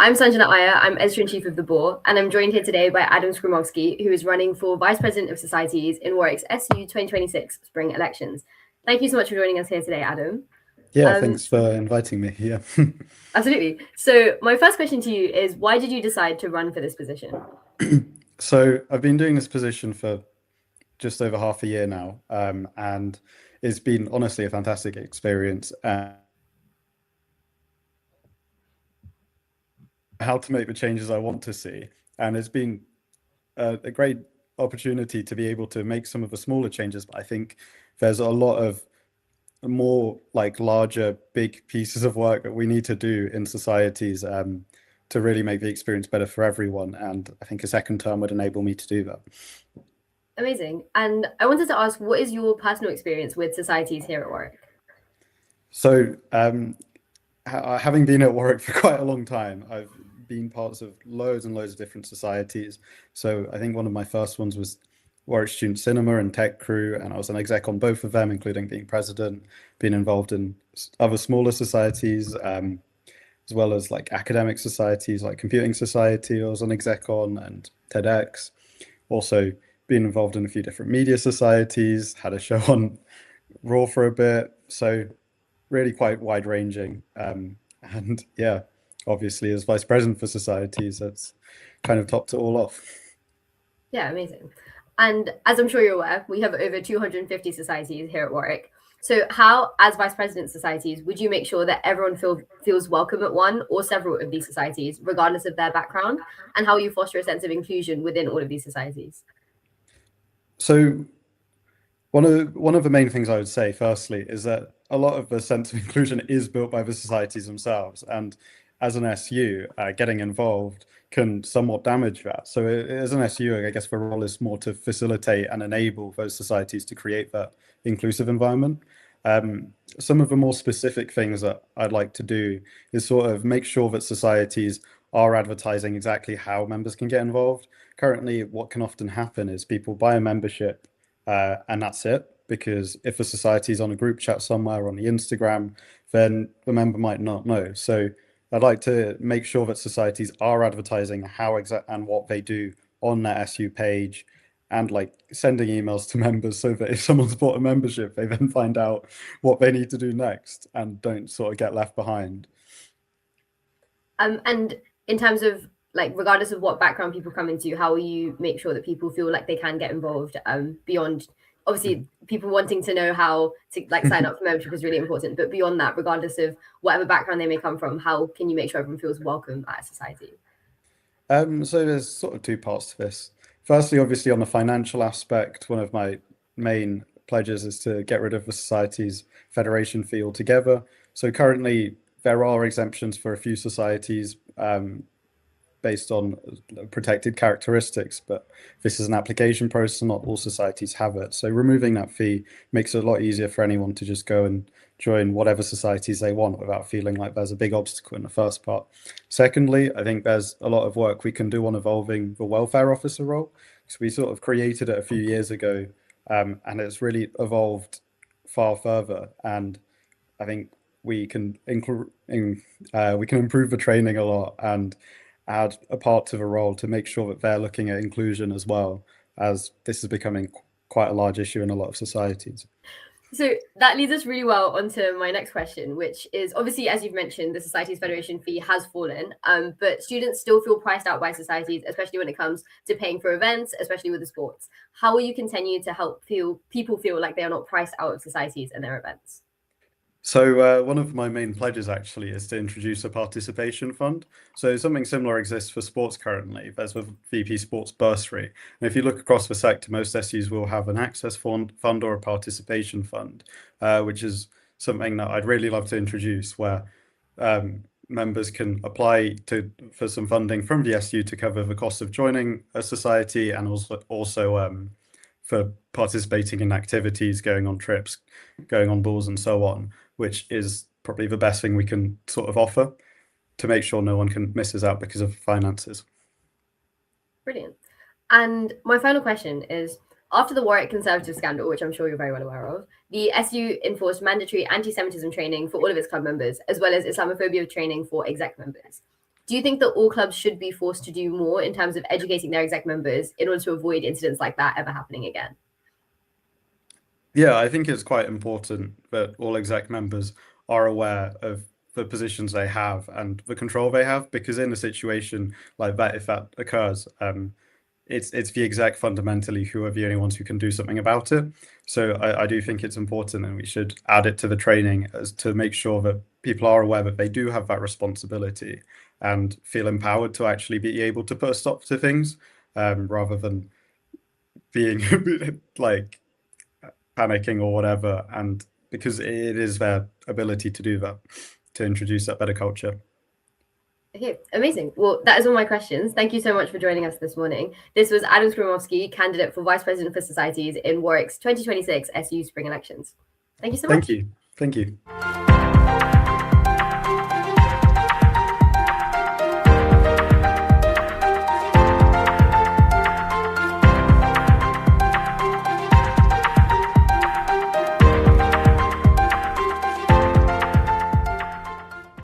I'm Sanjana Iyer, I'm Editor-in-Chief of the Boar, and I'm joined here today by Adam Skrzymowski, who is running for Vice President of Societies in Warwick's SU 2026 spring elections. Thank you so much for joining us here today, Adam. Yeah, thanks for inviting me. Yeah. Absolutely. So my first question to you is, why did you decide to run for this position? So I've been doing this position for just over half a year now, and it's been honestly a fantastic experience. How to make the changes I want to see, and it's been a great opportunity to be able to make some of the smaller changes. But I think there's a lot of more like larger, big pieces of work that we need to do in societies to really make the experience better for everyone. And I think a second term would enable me to do that. Amazing. And I wanted to ask, what is your personal experience with societies here at Warwick? So, having been at Warwick for quite a long time, I've been parts of loads and loads of different societies. So I think one of my first ones was Warwick Student Cinema and Tech Crew, and I was an exec on both of them, including being president, being involved in other smaller societies, as well as like academic societies like Computing Society I was an exec on, and TEDx. Also been involved in a few different media societies, had a show on Raw for a bit, so really quite wide ranging. And yeah, obviously as vice president for societies, that's kind of topped it all off. Yeah, amazing. And as I'm sure you're aware, we have over 250 societies here at Warwick. So how, as vice president of societies, would you make sure that everyone feels welcome at one or several of these societies, regardless of their background, and how you foster a sense of inclusion within all of these societies? So one of the main things I would say, firstly, is that a lot of the sense of inclusion is built by the societies themselves. And as an SU, getting involved can somewhat damage that. So as an SU, I guess the role is more to facilitate and enable those societies to create that inclusive environment. Some of the more specific things that I'd like to do is sort of make sure that societies are advertising exactly how members can get involved. Currently, what can often happen is people buy a membership and that's it. Because if a society is on a group chat somewhere on the Instagram, then the member might not know. So I'd like to make sure that societies are advertising how and what they do on their SU page, and like sending emails to members so that if someone's bought a membership, they then find out what they need to do next and don't sort of get left behind. And in terms of like, regardless of what background people come into, how will you make sure that people feel like they can get involved beyond, obviously people wanting to know how to like sign up for membership is really important, but beyond that, regardless of whatever background they may come from, how can you make sure everyone feels welcome at a society? So there's sort of two parts to this. Firstly, obviously on the financial aspect, one of my main pledges is to get rid of the society's federation fee altogether. So currently there are exemptions for a few societies based on protected characteristics, but this is an application process, not all societies have it. So removing that fee makes it a lot easier for anyone to just go and join whatever societies they want without feeling like there's a big obstacle in the first part. Secondly, I think there's a lot of work we can do on evolving the welfare officer role. So we sort of created it a few years ago, and it's really evolved far further. And I think we can improve the training a lot and add a part to the role to make sure that they're looking at inclusion as well, as this is becoming quite a large issue in a lot of societies. So that leads us really well onto my next question, which is obviously, as you've mentioned, the Societies Federation fee has fallen, but students still feel priced out by societies, especially when it comes to paying for events, especially with the sports. How will you continue to help people feel like they are not priced out of societies and their events? So one of my main pledges actually is to introduce a participation fund. So something similar exists for sports currently. There's the VP Sports Bursary. And if you look across the sector, most SUs will have an access fund or a participation fund, which is something that I'd really love to introduce, where members can apply for some funding from the SU to cover the cost of joining a society, and also for participating in activities, going on trips, going on balls and so on, which is probably the best thing we can sort of offer to make sure no one misses out because of finances. Brilliant. And my final question is, after the Warwick Conservative scandal, which I'm sure you're very well aware of, the SU enforced mandatory anti-Semitism training for all of its club members, as well as Islamophobia training for exec members. Do you think that all clubs should be forced to do more in terms of educating their exec members in order to avoid incidents like that ever happening again? Yeah, I think it's quite important that all exec members are aware of the positions they have and the control they have, because in a situation like that, if that occurs, it's the exec fundamentally who are the only ones who can do something about it. So I do think it's important, and we should add it to the training as to make sure that people are aware that they do have that responsibility and feel empowered to actually be able to put a stop to things, rather than being like panicking or whatever. And because it is their ability to do that, to introduce that better culture. Okay, amazing. Well, that is all my questions. Thank you so much for joining us this morning. This was Adam Skrzymowski, candidate for Vice President for Societies in Warwick's 2026 SU Spring Elections. Thank you so much. Thank you.